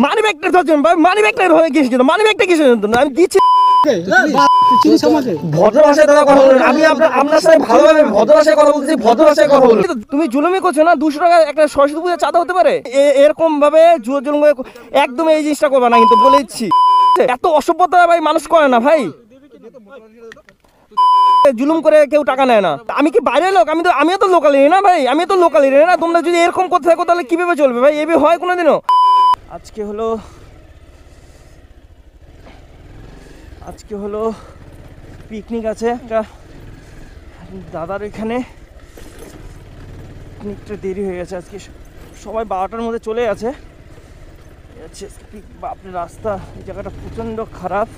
মানি ব্যাগটা ধরছেন ভাই, মানি ব্যাগটা হয়ে গেছে, মানি ব্যাগটা কিসের জন্য আমি দিচ্ছি। ভদ্র ভাষায় দাদা কথা বলুন, আমি আপনার সাথে ভালোভাবে ভদ্র ভাষায় কথা বলতেছি, ভদ্র ভাষায় কথা বলুন। তুমি জুলুমি করছো না, 200 টাকা একটা সরস্বতী পূজা চাঁদা হতে পারে এরকম ভাবে জুলুম করে একদম এই জিনিসটা করবা না কিন্তু বলে দিচ্ছি। এত অসভ্যতা ভাই মানুষ করে না ভাই, জুলুম করে কেউ টাকা নেয় না। আমি কি বাইরের লোক? আমিও তো লোকাল না ভাই, আমি তো লোকাল না। তোমরা যদি এরকম করতে থাকো তাহলে কিভাবে চলবে ভাই? এভাবে হয় কোনোদিনও? আজকে হলো পিকনিক আছে একটা দাদার এখানে। পিকনিকটা দেরি হয়ে গেছে আজকে, সবাই 12টার মধ্যে চলে গেছে। বাপরে রাস্তা, এই জায়গাটা প্রচণ্ড খারাপ।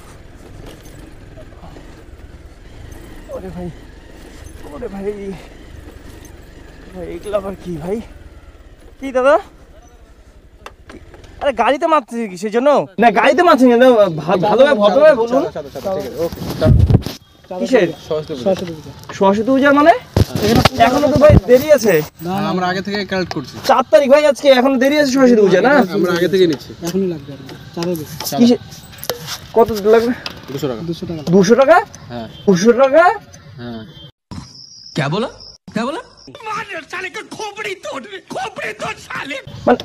ওরে ভাই এগুলো আবার কি ভাই? কি দাদা? আরে গাড়িতে মারছে কি সেই জন্য? না গাড়িতে মারছে না, ভালোভাবে ভদ্রভাবে বলুন। কিসের সরস্বতী পূজা? মানে এখনো তো ভাই দেরি আছে। আমরা আগে থেকে কালেক্ট করছি। 4 তারিখ ভাই আজকে, এখনো দেরি আছে সরস্বতী পূজা না? আমরা আগে থেকে নিচ্ছি। এখনই লাগবে কিসে কত লাগবে? 200 টাকা। 200 টাকা? হ্যাঁ 200 টাকা। হ্যাঁ क्या बोला মানে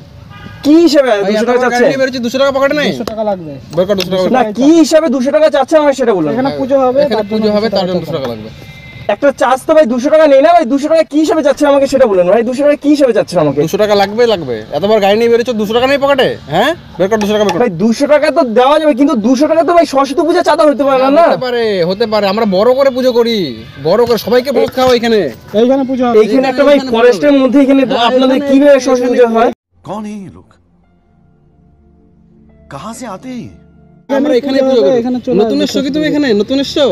কি হিসাবে 200 টাকা চাচ্ছে? 200 টাকা পকেটে নাই? 200 টাকা লাগবে। বের কর 200 টাকা। না কি হিসাবে 200 টাকা চাচ্ছে আমাকে সেটা বলুন। এখানে পুজো হবে, তার জন্য 200 টাকা লাগবে। একটা চার্জ তো ভাই 200 টাকা নেই না ভাই? 200 টাকা কি হিসাবে চাচ্ছে আমাকে সেটা বলুন ভাই। 200 টাকা কি হিসাবে চাচ্ছে আমাকে? 200 টাকা লাগবে। এতবার গাড়ি নিয়ে বেরোচ্ছ, 200 টাকা নেই পকেটে? হ্যাঁ বের কর 200 টাকা বের কর। ভাই 200 টাকা তো দেওয়া যাবে, কিন্তু 200 টাকা তো ভাই সরস্বতী পূজা চাঁদা হতে পারে না। হতে পারে আমরা বড় করে পুজো করি, বড় করে সবাইকে ভোজ খাওয়া। এইখানে পুজো হবে। এইখানে একটা ভাই ফরেস্টের মধ্যে এখানে আপনাদের কিভাবে সরস্বতী পূজা হয়? कौन है ये लोग, कहाँ से आते हैं? আমরা এখানে পুজো করি। নতুন এসছো কি তুমি? এখানে নতুন এসছো?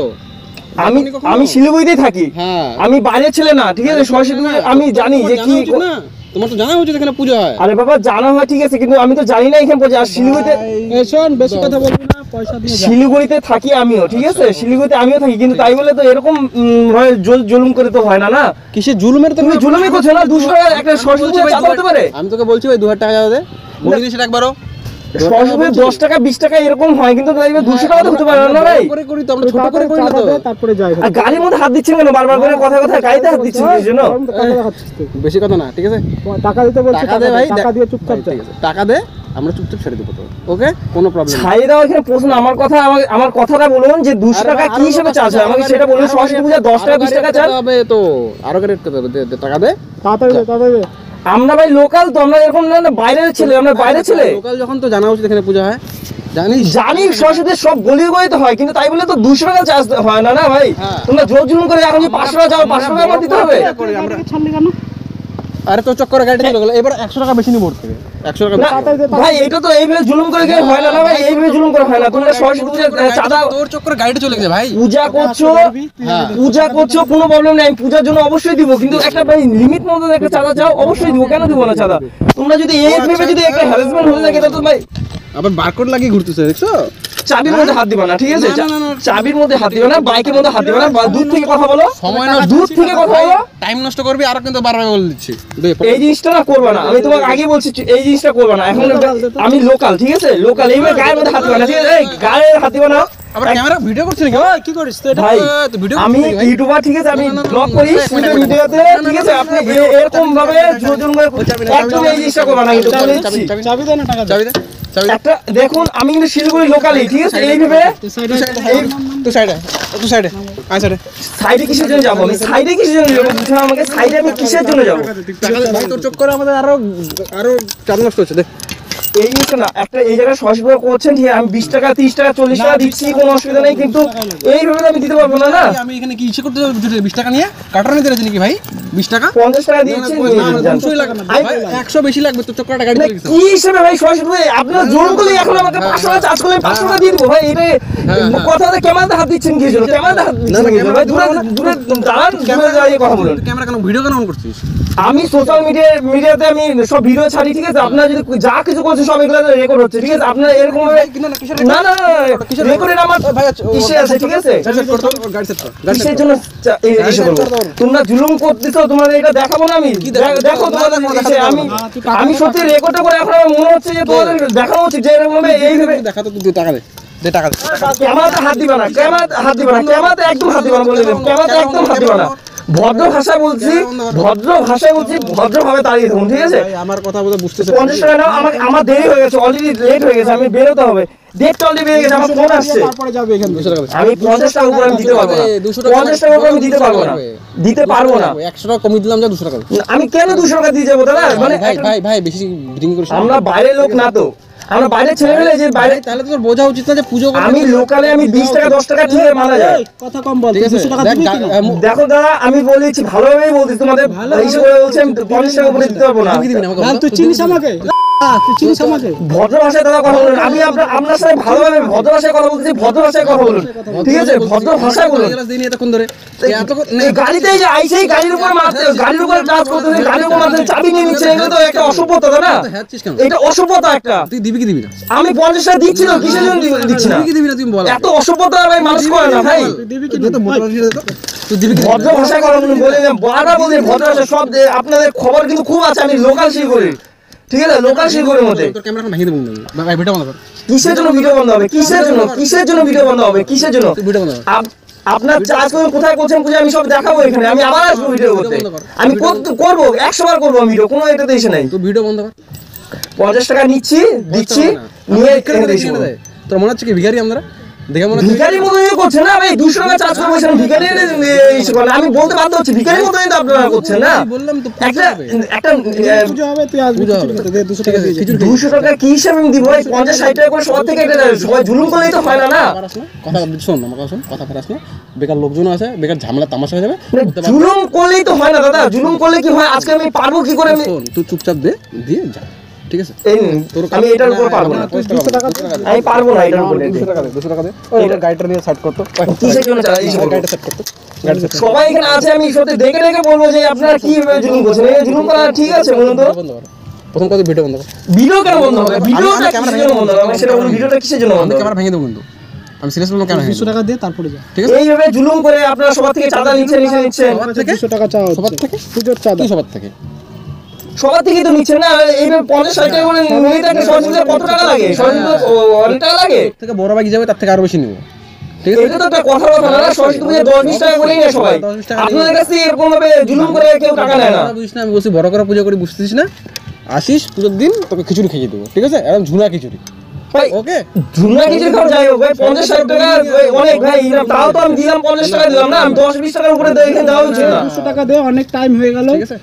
আমি শিলিগুড়িতেই থাকি, হ্যাঁ আমি বাইরে ছেলে না, ঠিক আছে? সরস্বতী পূজা আমি জানি যে কি না, তোমার তো জানা উচিত এখানে পুজো হয়। আরে বাবা জানা হয় ঠিক আছে, কিন্তু আমি তো জানি না এখানে পূজা। আর শিলিগুড়িতে শোন, বেশি কথা বলবি না, পয়সা দিয়ে যা। শিলিগুড়িতে থাকি আমিও, ঠিক আছে? শিলিগুড়িতে আমিও থাকি, কিন্তু তাই বলে তো এরকম ভাবে জুলুম করে তো হয় না। না কিসের জুলুমের? তুমি জুলুমই করছো না। 200 টাকা একটা সরস্বতী পূজা চাঁদা হতে পারে? আমি তোকে বলছি ভাই 2000 টাকা দাও দে, বলিনি সেটা একবারও। সরস্বতী 10 টাকা 20 টাকা এরকম হয়, কিন্তু তাই 200 টাকা তো হতে পারে না ভাই। করে করি তো আমরা, ছোট করে করি না তো। তারপরে যাই। আর গাড়ির মধ্যে হাত দিচ্ছেন কেন বারবার করে? কথা গাড়িতে হাত দিচ্ছেন কি জন্য? বেশি কথা না, ঠিক আছে? টাকা দিতে বলছি, টাকা দে ভাই, টাকা দিয়ে চুপচাপ যা। টাকা দে, আমরা চুপচাপ ছেড়ে দেবো তো। ওকে, কোনো প্রবলেম নেই। ছাই দাও এখানে প্রশ্ন। আমার কথাটা বলুন যে 200 টাকা কি হিসেবে চার্জ হয় আমাকে সেটা বলুন। সরস্বতী পূজা 10 টাকা 20 টাকা চার্জ হবে তো, আরো রেট কত হবে? টাকা দে, তাড়াতাড়ি। আমরা ভাই লোকাল তো, আমরা এরকম না বাইরের ছেলে, আমরা বাইরের ছেলে। লোকাল যখন তো জানা উচিত এখানে পূজা হয়, জানি সরস্বতী সব গলিয়ে গলিতে হয়, কিন্তু তাই বলে তো 200 টাকা চার্জ হয় না। না ভাই তোমরা জোর জুলুম করে এখন 500 টাকা যাও, 500 টাকা আমার দিতে হবে। ছাড়লি কেন? আরে তো চক্করে গাড়ি চলে গেল, এবার 100 টাকা বেশি নিব থেকে। 100 টাকা ভাই এটা তো এইভাবে জুলুম করে গেলে হয় না। না ভাই এইভাবে জুলুম করে হয় না। তোমরা সরস্বতী পূজা চাঁদা, তোর চক্করে গাড়িটা চলে গেছে ভাই। পূজা করছো কোনো প্রবলেম নেই, আমি পূজার জন্য অবশ্যই দিব, কিন্তু একটা ভাই লিমিট মতো একটা চাঁদা চাও, অবশ্যই দিব। কেন দিব না চাঁদা? তোমরা যদি এই ভেবে যদি একটা হ্যারাসমেন্ট হয়ে থাকে তো ভাই আবার বারকোড লাগিয়ে ঘুরতেছে, দেখছো? চাবির মধ্যে হাত দিবা না, ঠিক আছে? চাবির মধ্যে হাত দিবা না, বাইকের মধ্যে হাত দিবা না। দূর থেকে কথা বলো, সময় নষ্ট, দূর থেকে কথা বলো, টাইম নষ্ট করবি। আর কিন্তু বারবার বলে দিচ্ছি এই জিনিসটা না করবা না। আমি তোমাকে আগে বলছি এই জিনিসটা করবা না। এখন আমি লোকাল, ঠিক আছে? লোকাল এইভাবে গায়ের মধ্যে হাত দিবা না, ঠিক আছে? গায়ে হাত দিবা না। আবার ক্যামেরা ভিডিও করছিস নাকি? কি করিস তুই? ভাই আমি ইউটিউবার, ঠিক আছে? আমি ব্লগ করি সোশ্যাল মিডিয়াতে, ঠিক আছে? আপনি এরকম ভাবে জোর করে একদম এই জিনিসটা করবা না। কিন্তু চাবি দে না, টাকা দে। চাবি দে। একটা দেখুন, আমি কিন্তু শিলিগুড়ি লোকালি, ঠিক আছে? এইভাবে তুই সাইডে আয় সাইডে। সাইডে কিসের জন্য যাবো? আমি সাইডে কিসের জন্য যাবো? বুঝলাম আমাকে সাইডে আমি কিসের জন্য যাবো? ভাই তোর চক্করে আমাদের আরো চাঁদ নষ্ট হচ্ছে। দেখ এই জিনিসটা না, একটা এই জায়গায় সরস্বতী করছেন, ঠিক আছে? আমি 20 টাকা 30 টাকা 40 টাকা দিচ্ছি, কোনো অসুবিধা নেই, কিন্তু এইভাবে আমি দিতে পারবো না। না আমি এখানে কি ইচ্ছে করতে 20 টাকা নিয়ে কাটার নিতে রাজি নাকি ভাই? 20 টাকা 50 টাকা দিচ্ছি, 100 বেশি লাগবে। তোর চক্করটা গাড়ি চলে গেছে কি হিসেবে ভাই সরস্বতী? আপনারা জোর করলে এখন আমাকে 500 টাকা চার্জ করলে 500 টাকা দিয়ে দেবো ভাই। এটা কথাতে ক্যামেরাতে হাত দিচ্ছেন কি জন্য? ক্যামেরাতে হাত দিচ্ছেন ভাই? দূরে দাঁড়ান, ক্যামেরা দাঁড়িয়ে কথা বলুন। ক্যামেরা কেন ভিডিও কেন অন করছিস? আমি সোশ্যাল মিডিয়াতে আমি সব ভিডিও ছাড়ি, ঠিক আছে? আপনারা যদি যা কিছু করছে সব এগুলো রেকর্ড হচ্ছে, ঠিক আছে? আপনারা এরকম ভাবে না না রেকর্ডের আমার কিসে আছে, ঠিক আছে? কিসের জন্য এসে বলবো? তোমরা জুলুম করতেছো, তোমাদের এটা দেখাবো না আমি? দেখো তোমাদের কিসে আমি সত্যি রেকর্ড করে এখন আমার মনে হচ্ছে যে তোমাদের দেখানো উচিত যে এরকম ভাবে এইভাবে দেখা তো তুই টাকা দে, দে টাকা দে। ক্যামেরাতে হাত দিবা না, ক্যামেরাতে হাত দিবা না, ক্যামেরাতে একদম হাত দিবা না বলে দিলাম, ক্যামেরাতে একদম হাত দিবা না। ভদ্র ভাষায় বলছি, ভদ্র ভাষায় বলছি, ভদ্রভাবে দাঁড়িয়ে থাকুন, ঠিক আছে? আমার কথা বলে বুঝতেছে 50 টাকা নাও, আমার দেরি হয়ে গেছে, অলরেডি লেট হয়ে গেছে, আমি বেরোতে হবে, ডেটটা অলরেডি বেরিয়ে গেছে, আমার ফোন আসছে। তারপরে যাবে এখান থেকে। আমি 50 টাকা উপরে আমি দিতে পারবো না, 50 টাকা উপরে আমি দিতে পারবো না, দিতে পারবো না। 100 টাকা কমিয়ে দিলাম, যা 200 টাকা। আমি কেন 200 টাকা দিয়ে যাবো দাদা? মানে ভাই বেশি বিডিং করিস না। আমরা বাইরের লোক না তো, আমরা বাইরে ছেলে ফেলে যে বাইরে, তাহলে তোর বোঝা উচিত না যে পুজো করতে আমি লোকালে আমি 20 টাকা 10 টাকা ঠিক মানা যায়। কথা কম বল, ঠিক আছে 200 টাকা দিবি কি না? দেখো দাদা, আমি বলেছি ভালোভাবেই বলছি, তোমাদের হিসেবে বলছি আমি 50 টাকা উপরে দিতে পারবো না। লাল, তুই চিনিস আমাকে? তুই চিনিস আমাকে? ভদ্র ভাষায় দাদা কথা বলুন, আমি আপনার সাথে ভালোভাবে ভদ্র ভাষায় কথা বলতেছি, ভদ্র ভাষায় কথা বলুন, ঠিক আছে? ভদ্র ভাষায় বলুন। এতক্ষণ ধরে এই গাড়িতে যে আইসেই গাড়ির উপর মারতে, গাড়ির উপর কাজ করতেছে, গাড়ির উপর মারতে চাবি নিয়ে নিচ্ছে, এগুলো তো একটা অসভ্যতা দাদা, এটা অসভ্যতা একটা। তুই দিবি কি দিবি না? আমি 50 টাকা দিচ্ছি তো, কিসের জন্য দিচ্ছি না? দিবি কি দিবি না তুমি বল। এত অসভ্যতা ভাই মানুষ করে না ভাই। তুই দিবি কি না? তুই দিবি কি? ভদ্র ভাষায় কথা বলুন, বলে বারবার বলি ভদ্র ভাষা। সব আপনাদের খবর কিন্তু খুব আছে, আমি লোকাল শিলগুড়ি, ঠিক আছে? লোকাল শিলগুড়ির মধ্যে তোর ক্যামেরা ভেঙে দেবো ভাই, ভিডিও বন্ধ কর। কিসের জন্য ভিডিও বন্ধ হবে? কিসের জন্য? কিসের জন্য ভিডিও বন্ধ হবে? কিসের জন্য? তুই ভিডিও বন্ধ কর। আপনার চার্জ করুন, কোথায় করছেন পুজো আমি সব দেখাবো এখানে, আমি আবার আসবো ভিডিও করতে, আমি করবো 100 বার করবো ভিডিও, কোনো এটাতে এসে নাই। তুই ভিডিও বন্ধ কর। 50 টাকা নিচ্ছি, দিচ্ছি, নিয়ে এখানে দিচ্ছি। তোর মনে হচ্ছে কি ভিখারি আমরা? দেখে মনে হচ্ছে ভিখারির মতো করছেন না ভাই, 200 টাকা চার্জ করে বলছেন ভিখারি, আমি বলতে বাধ্য হচ্ছি, ভিখারির মতো তো আপনারা করছেন না। বললাম তো একটা পুজো হবে, তুই আসবি খিচুড়ি খেতে, দে 200 টাকা দিয়ে যা। 200 টাকা কি হিসাবে আমি দিব ভাই? 50-60 টাকা করে সবার থেকে এটা সবাই জুলুম করলেই তো হয় না না। কথা শোন, আমার কথা শোন, কথা ফেরাস না। বেকার লোকজন আছে, বেকার ঝামেলা তামাশা হয়ে যাবে। জুলুম করলেই তো হয় না দাদা, জুলুম করলে কি হয়? আজকে আমি পারবো কি করে? শোন, তুই চুপচাপ দে, দিয়ে যা, ঠিক আছে? এই নিন, আমি এটার উপর পারবো না, 200 টাকা আমি পারবো না এটার উপর। 200 টাকা দে, 200 টাকা দে। ওই এটা গাড়িটা নিয়ে সেট করতো, কিসের জন্য চালাচ্ছি? গাড়িটা সেট করতো, গাড়ি সেট সবাই এখানে আছে, আমি সত্যি দেখে দেখে বলবো যে আপনারা কি জুলুম করছেন। এই জুলুম করা ঠিক আছে বলুন তো? বন্ধ কর। প্রথম কথা ভিডিও বন্ধ কর। ভিডিও কেন বন্ধ হবে? ভিডিওটা কিসের জন্য বন্ধ হবে? সেটা বলুন, ভিডিওটা কিসের জন্য বন্ধ আমি হবে? ক্যামেরা ভেঙে দেবো কিন্তু। আমি সিরিয়াস বললাম, কেন 200 টাকা দে, তারপরে যা। ঠিক আছে? এইভাবে জুলুম করে আপনারা সবার থেকে চাঁদা নিচ্ছেন। 200 টাকা চাওয়া হচ্ছে। সবার থেকে? পুজোর চাঁদা। কি সবার থেকে? সবার থেকেই তো নিচ্ছেন না। এইভাবে 50-60 টাকা করে নিয়ে থাকলে সরস্বতী কত টাকা লাগে? সরস্বতী অনেক টাকা লাগে। থেকে বড় বাইক যাবে, তার থেকে আরো বেশি নেবো, ঠিক আছে? এটা তো একটা কথার কথা না, সরস্বতী পুজোয় 10-20 টাকা করেই নেয় সবাই। 10-20 টাকা আপনাদের কাছে এরকম ভাবে জুলুম করে কেউ টাকা নেয় না। বুঝিস না, আমি বলছি বড় করে পুজো করি, বুঝতেছিস না? আসিস পুজোর দিন, তোকে খিচুড়ি খেয়ে দেবো, ঠিক আছে? একদম ঝুনা খিচুড়ি, ভাই ওকে? ঝুনা কিছু খাওয়া যাই হোক ভাই, 50-60 টাকা অনেক ভাই, তাও তো আমি দিলাম 50 টাকা দিলাম না, আমি 10-20 টাকার উপরে এখানে দেওয়া উচিত না। 200 টাকা দে, অনেক টাইম হয়ে গেল। ঠিক আছে।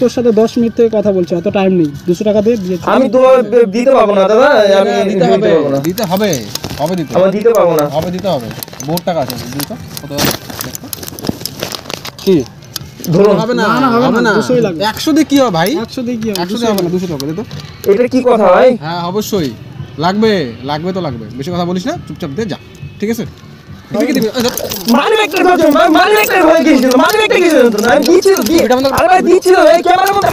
তোর সাথে 10 মিনিট থেকে কথা বলছি, অত টাইম নেই। 200 টাকা দে, দিয়ে চল। আমি তো দিতে পারবো না দাদা, আমি দিতে হবে, পারবো না, দিতে হবে, হবে দিতে আমার দিতে পারবো না। হবে, দিতে হবে। বহুত টাকা আছে, দিতে কত আছে? দেখো। কি ধরুন হবে না, না, হবে হবে না, না। 200 লাগবে। 100 দিয়ে কি হবে ভাই? 100 দিয়ে কি হবে? 100 দিয়ে হবে না, 200 টাকা দে তো। এটা কি কথা ভাই? হ্যাঁ অবশ্যই লাগবে, লাগবে তো লাগবে। বেশি কথা বলিস না, চুপচাপ দে যা, ঠিক আছে? দিবি কি দিবি? মানি একটা ধরুন, মানি একটা হয়ে গিয়েছিল, মানি একটা কিছু না, আমি দিচ্ছি তো, আরে ভাই দিচ্ছি তো, এই ক্যামেরার মধ্যে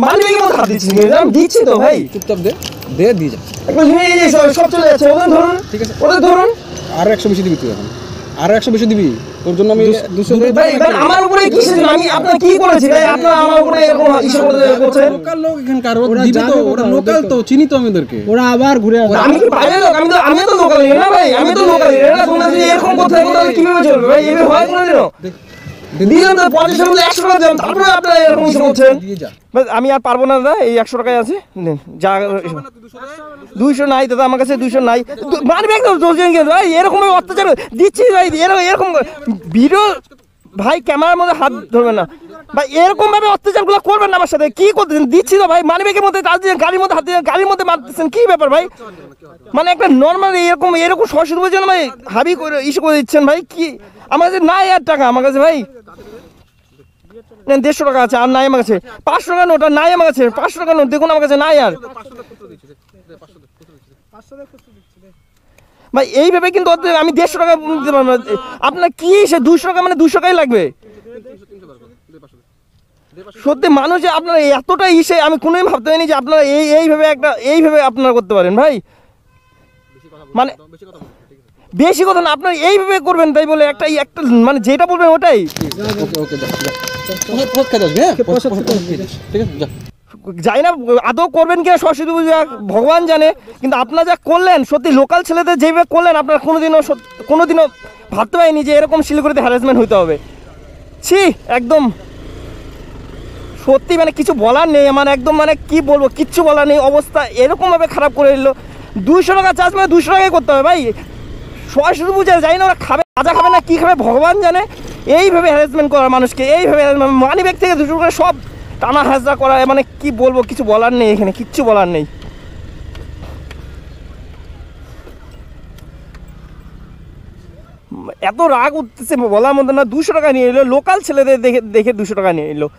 মানি ব্যাগের মধ্যে হাত দিচ্ছি, আমি দিচ্ছি তো ভাই। চুপচাপ দে, দে দিয়ে যা, একটা এই যে সব চলে যাচ্ছে, ওদের ধরুন, ঠিক আছে? ওদের ধরুন। আরো 100 বেশি দিবি তুই এখন, আরো 100 বেশি দিবি। তোর জন্য আমি 200 ভাই ভাই আমার উপরে কিসের জন্য? আমি আপনার কি করেছি ভাই? আপনার আমার উপরে এরকম ইস্যু করছেন? লোকাল লোক এখানকার, ওরা ওরা দিবে তো, যাবে ওরা কোথাও, লোকাল তো, চিনি তো আমাদেরকে। ওরা আবার ঘুরে আসবে। আমি কি বাইরের লোক? আমি তো লোকাল না ভাই, আমি তো লোকাল না। তোমরা যদি এরকম কোথায় কোথায় কিভাবে চলবে ভাই? এভাবে হয় কোনোদিনও? দিলাম তো 50 টাকা 100 টাকা দিলাম, তারপরে আপনারা এরকম ইস্যু করছেন। দিয়ে যা। আমি আর পারবো না দাদা, এই 100 টাকায় আছে, নেন যা। 200 নাই দাদা, আমার কাছে 200 নাই। মানবে একদম ভাই, এরকম অত্যাচার দিচ্ছি ভাই, এরকম ভিডিও ভাই, ক্যামেরার মধ্যে হাত ধরবেন না ভাই, এরকম ভাবে অত্যাচারগুলো করবেন না আমার সাথে। কি করতেছেন? দিচ্ছি তো ভাই, মানিব্যাগের মধ্যে গাড়ির মধ্যে হাত দিয়ে, গাড়ির মধ্যে মারতেছেন, কি ব্যাপার ভাই? মানে একটা নর্মাল এরকম সরস্বতী পুজোর জন্য ভাই হাবি করে ইস্যু করে দিচ্ছেন ভাই। কি আমার কাছে নাই আর টাকা, আমার কাছে ভাই 150 টাকা আছে, আর নাই আমার কাছে। 500 টাকা নোট আর নাই আমার কাছে, 500 টাকা নোট দেখুন আমার কাছে নাই আর ভাই। এইভাবে কিন্তু আমি 150 টাকা দিতে পারবো না। আপনার কি সে 200 টাকা, মানে 200 টাকাই লাগবে সত্যি মানুষ যে আপনারা এতটা ইসে আমি কোনোদিন ভাবতে পারিনি যে আপনারা এইভাবে আপনারা করতে পারেন ভাই। মানে বেশি কথা না, আপনারা এইভাবে করবেন তাই বলে একটা মানে যেটা বলবেন ওটাই। ওকে ওকে যা যা প্রসাদ খেতে আসবি, হ্যাঁ প্রসাদ খেতে আসবি, ঠিক আছে যা। যাই না আদৌ করবেন কিনা সরস্বতী পূজা ভগবান জানে, কিন্তু আপনারা যা করলেন সত্যি লোকাল ছেলেদের যেভাবে করলেন আপনারা কোনোদিনও ভাবতে পারিনি যে এরকম শিলিগুড়িতে হ্যারাসমেন্ট হইতে হবে। ছি একদম সত্যি মানে কিছু বলার নেই আমার, একদম মানে কি বলবো, কিচ্ছু বলার নেই। অবস্থা এরকমভাবে খারাপ করে দিল। 200 টাকা চার্জ মানে 200 টাকাই করতে হবে ভাই। সরস্বতী পূজায় যাই না ওরা খাবে, রাজা খাবে না কি খাবে ভগবান জানে। এইভাবে হ্যারাসমেন্ট করা মানুষকে, এইভাবে মানি ব্যাগ থেকে 200 করে সব টানা হাজরা করা, মানে কি বলবো, কিছু বলার নেই এখানে, কিচ্ছু বলার নেই। এত রাগ উঠতেছে বলার মতো না। 200 টাকা নিয়ে এলো, লোকাল ছেলেদের দেখে 200 টাকা নিয়ে এলো।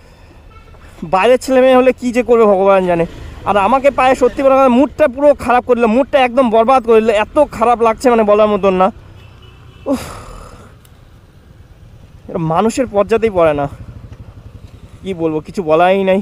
বাইরের ছেলে মেয়ে হলে কী যে করবে ভগবান জানে। আর আমাকে পায়ে সত্যি বলা মুডটা পুরো খারাপ করে দিল, মুডটা একদম বরবাদ করে দিল। এত খারাপ লাগছে মানে বলার মতন না। উফ, এটা মানুষের পর্যাতেই পড়ে না, কি বলবো, কিছু বলাই নাই।